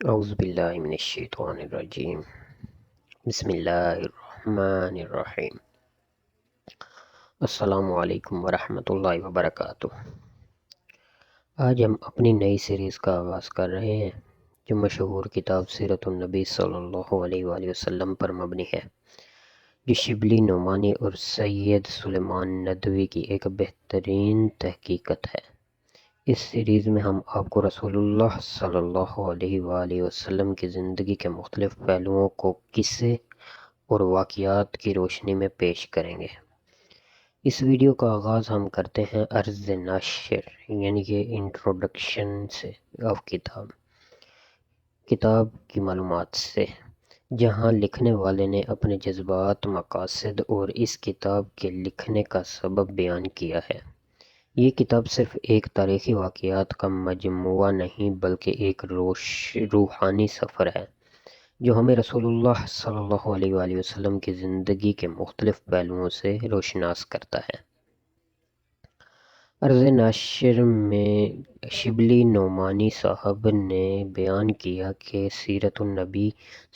اعوذ باللہ من الشیطان الرجیم بسم اللہ الرحمن الرحیم۔ السلام علیکم ورحمۃ اللہ وبرکاتہ۔ آج ہم اپنی نئی سیریز کا آغاز کر رہے ہیں جو مشہور کتاب سیرت النبی صلی اللہ علیہ وآلہ وسلم پر مبنی ہے، جو شبلی نعمانی اور سید سلیمان ندوی کی ایک بہترین تحقیقت ہے۔ اس سیریز میں ہم آپ کو رسول اللہ صلی اللہ علیہ وآلہ وسلم کی زندگی کے مختلف پہلوؤں کو قصے اور واقعات کی روشنی میں پیش کریں گے۔ اس ویڈیو کا آغاز ہم کرتے ہیں عرض نشر یعنی کہ انٹروڈکشن سے آف کتاب کی معلومات سے، جہاں لکھنے والے نے اپنے جذبات، مقاصد اور اس کتاب کے لکھنے کا سبب بیان کیا ہے۔ یہ کتاب صرف ایک تاریخی واقعات کا مجموعہ نہیں بلکہ ایک روحانی سفر ہے جو ہمیں رسول اللہ صلی اللہ علیہ وآلہ وسلم کی زندگی کے مختلف پہلوؤں سے روشناس کرتا ہے۔ عرض نشر میں شبلی نعمانی صاحب نے بیان کیا کہ سیرت النبی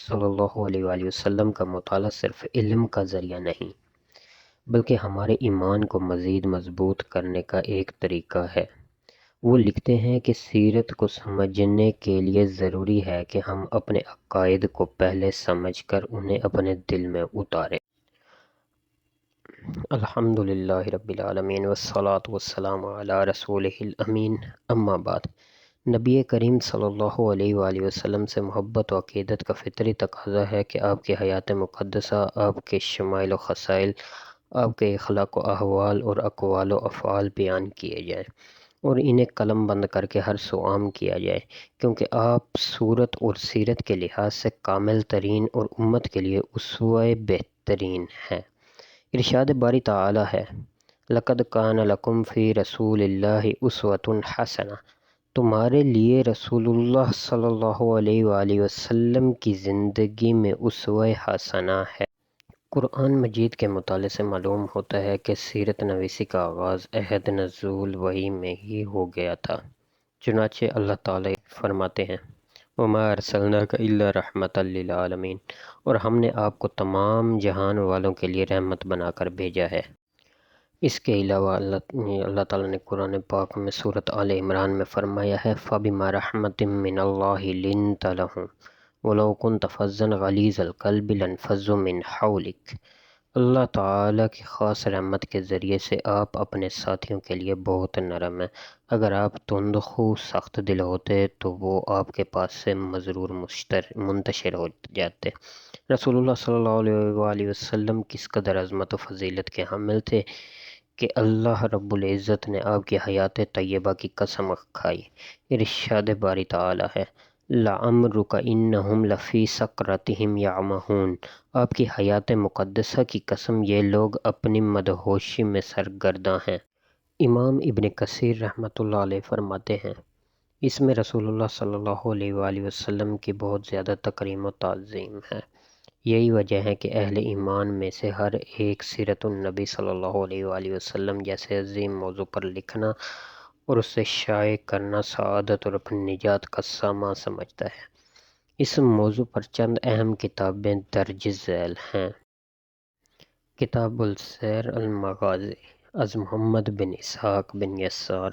صلی اللہ علیہ وآلہ وسلم کا مطالعہ صرف علم کا ذریعہ نہیں بلکہ ہمارے ایمان کو مزید مضبوط کرنے کا ایک طریقہ ہے۔ وہ لکھتے ہیں کہ سیرت کو سمجھنے کے لیے ضروری ہے کہ ہم اپنے عقائد کو پہلے سمجھ کر انہیں اپنے دل میں اتاریں۔ الحمدللہ رب العالمین والصلاة والسلام علی رسولہ الامین، اما بعد۔ نبی کریم صلی اللہ علیہ وآلہ وسلم سے محبت و عقیدت کا فطری تقاضا ہے کہ آپ کی حیات مقدسہ، آپ کے شمائل و خصائل، آپ کے اخلاق و احوال اور اقوال و افعال بیان کیے جائیں اور انہیں قلم بند کر کے ہر سو عام کیا جائے، کیونکہ آپ صورت اور سیرت کے لحاظ سے کامل ترین اور امت کے لیے اسوہ بہترین ہیں۔ ارشاد باری تعالی ہے، لَقَدْ كَانَ لَكُمْ فِي رَسُولِ اللَّهِ أُسْوَةٌ حَسَنَةٌ، تمہارے لیے رسول اللہ صلی اللہ علیہ وآلہ وسلم کی زندگی میں اسوہ حسنہ ہے۔ قرآن مجید کے مطالعے سے معلوم ہوتا ہے کہ سیرت نویسی کا آغاز عہد نزول وحی میں ہی ہو گیا تھا۔ چنانچہ اللہ تعالی فرماتے ہیں، وَمَا أَرْسَلْنَاكَ إِلَّا رَحْمَةً لِّلْعَالَمِينَ، اور ہم نے آپ کو تمام جہان والوں کے لیے رحمت بنا کر بھیجا ہے۔ اس کے علاوہ اللہ تعالیٰ نے قرآن پاک میں سورۃ آل عمران میں فرمایا ہے، فَبِمَا رَحْمَةٍ مِّنَ اللَّهِ لِنتَ لَهُمْ وَلَوْ كُنتَ فَظًّا غَلِيظَ الْقَلْبِ لَانفَضُّوا مِنْ حَوْلِكَ۔ اللہ تعالیٰ کی خاص رحمت کے ذریعے سے آپ اپنے ساتھیوں کے لیے بہت نرم ہیں۔ اگر آپ تند خو سخت دل ہوتے تو وہ آپ کے پاس سے مضرور منتشر ہو جاتے۔ رسول اللہ صلی اللہ علیہ وآلہ وسلم کس قدر عظمت و فضیلت کے حامل تھے کہ اللہ رب العزت نے آپ کی حیات طیبہ کی قسم کھائی۔ ارشاد باری تعالی ہے، لَعَمْرُكَ إِنَّهُمْ لَفِي سَكْرَتِهِمْ يَعْمَهُونَ، آپ کی حیات مقدسہ کی قسم یہ لوگ اپنی مدہوشی میں سرگرداں ہیں۔ امام ابن کثیر رحمۃ اللہ علیہ فرماتے ہیں، اس میں رسول اللہ صلی اللہ علیہ وآلہ وسلم کی بہت زیادہ تکریم و تعظیم ہے۔ یہی وجہ ہے کہ اہل ایمان میں سے ہر ایک سیرت النبی صلی اللہ علیہ وآلہ وسلم جیسے عظیم موضوع پر لکھنا اور اسے شائع کرنا سعادت اور اپنی نجات کا سامان سمجھتا ہے۔ اس موضوع پر چند اہم کتابیں درج ذیل ہیں۔ کتاب السیر المغازی از محمد بن اسحاق بن یسار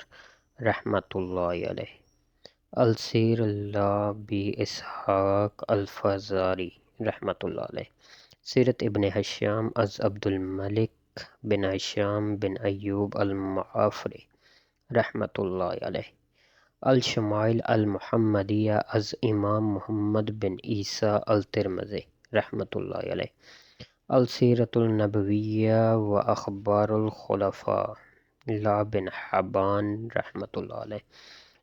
رحمۃ اللہ علیہ، السیر لابی اسحاق الفزاری رحمۃ اللہ علیہ، سیرت ابن ہشام از عبد الملک بن ہشام بن ایوب المعافری رحمۃ اللہ علیہ، الشمائل المحمدیہ از امام محمد بن عیسیٰ الترمذی رحمۃ اللہ علیہ، السیرۃ النبویہ و اخبار الخلفاء لا بن حبان رحمۃ اللہ علیہ،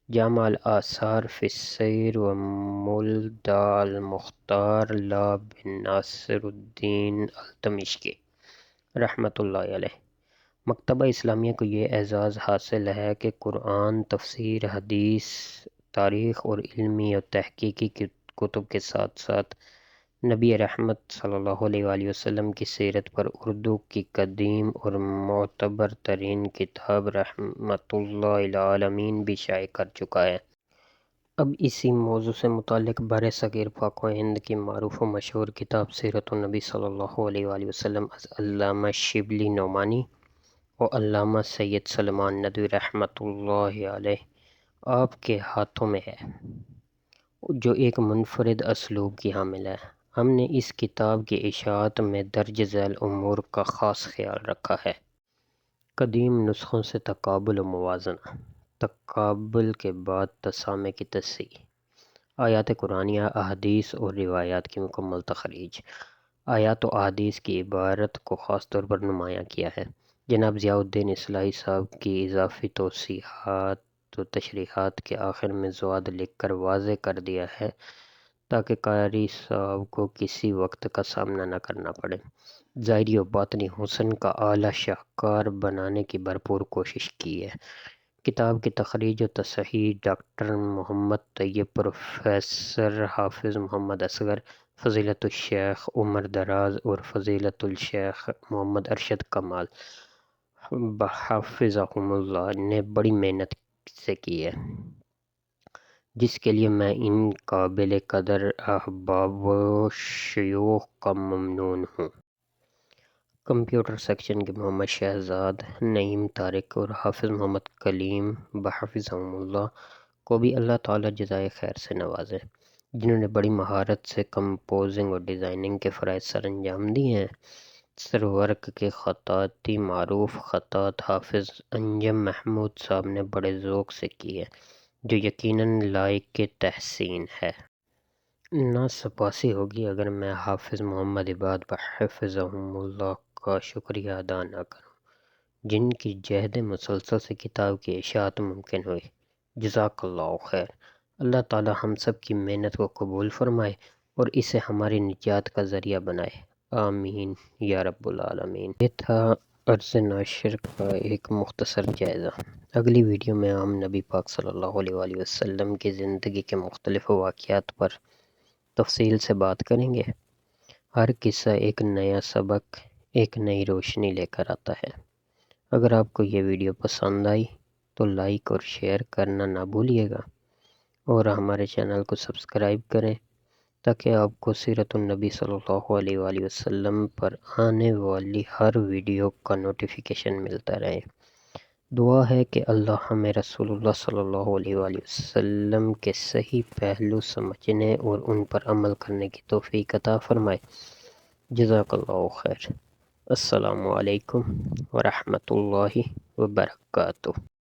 جامع الآثار فی السیر و ملدہ المختار لا بن ناصر الدین الدمشقی رحمۃ اللہ علیہ۔ مکتبہ اسلامیہ کو یہ اعزاز حاصل ہے کہ قرآن، تفسیر، حدیث، تاریخ اور علمی و تحقیقی کتب کے ساتھ ساتھ نبی رحمت صلی اللہ علیہ وآلہ وسلم کی سیرت پر اردو کی قدیم اور معتبر ترین کتاب رحمۃ اللہ العالمین بھی شائع کر چکا ہے۔ اب اسی موضوع سے متعلق بر صغیر پاک و ہند کی معروف و مشہور کتاب سیرت النبی صلی اللہ علیہ وآلہ وسلم از علامہ شبلی نعمانی و علامہ سید سلمان ندوی رحمۃ اللہ علیہ آپ کے ہاتھوں میں ہے، جو ایک منفرد اسلوب کی حامل ہے۔ ہم نے اس کتاب کی اشاعت میں درج ذیل امور کا خاص خیال رکھا ہے۔ قدیم نسخوں سے تقابل و موازنہ، تقابل کے بعد تسامح کی تصحیح، آیات قرآنیہ، احادیث اور روایات کی مکمل تخریج، آیات و احادیث کی عبارت کو خاص طور پر نمایاں کیا ہے۔ جناب ضیاء الدین اصلاحی صاحب کی اضافی توضیحات و تشریحات کے آخر میں زواد لکھ کر واضح کر دیا ہے تاکہ قاری صاحب کو کسی وقت کا سامنا نہ کرنا پڑے۔ ظاہری و باطنی حسن کا اعلیٰ شاہکار بنانے کی بھرپور کوشش کی ہے۔ کتاب کی تخریج و تصحیح ڈاکٹر محمد طیب، پروفیسر حافظ محمد اصغر، فضیلت الشیخ عمر دراز اور فضیلت الشیخ محمد ارشد کمال حفظہم اللہ نے بڑی محنت سے کی ہے، جس کے لیے میں ان قابل قدر احباب و شیوخ کا ممنون ہوں۔ کمپیوٹر سیکشن کے محمد شہزاد، نعیم طارق اور حافظ محمد کلیم بحفظہم اللہ کو بھی اللہ تعالیٰ جزائے خیر سے نوازے، جنہوں نے بڑی مہارت سے کمپوزنگ اور ڈیزائننگ کے فرائض سر انجام دیے ہیں۔ سرورق کے خطاطی معروف خطاط حافظ انجم محمود صاحب نے بڑے ذوق سے کی ہے، جو یقیناً لائق تحسین ہے۔ ناسپاسی ہوگی اگر میں حافظ محمد عباد بحفظہم اللہ کا شکریہ ادا نہ کروں، جن کی جہد مسلسل سے کتاب کی اشاعت ممکن ہوئی۔ جزاک اللہ خیر۔ اللہ تعالی ہم سب کی محنت کو قبول فرمائے اور اسے ہماری نجات کا ذریعہ بنائے، آمین یا رب العالمین۔ یہ تھا عرض ناشر کا ایک مختصر جائزہ۔ اگلی ویڈیو میں ہم نبی پاک صلی اللہ علیہ وآلہ وسلم کی زندگی کے مختلف واقعات پر تفصیل سے بات کریں گے۔ ہر قصہ ایک نیا سبق، ایک نئی روشنی لے کر آتا ہے۔ اگر آپ کو یہ ویڈیو پسند آئی تو لائک اور شیئر کرنا نہ بھولیے گا، اور ہمارے چینل کو سبسکرائب کریں تاکہ آپ کو سیرت النبی صلی اللہ علیہ وآلہ وسلم پر آنے والی ہر ویڈیو کا نوٹیفیکیشن ملتا رہے۔ دعا ہے کہ اللہ ہمیں رسول اللہ صلی اللہ علیہ وآلہ وسلم کے صحیح پہلو سمجھنے اور ان پر عمل کرنے کی توفیق عطا فرمائے۔ جزاک اللہ خیر۔ السلام علیکم ورحمۃ اللہ وبرکاتہ۔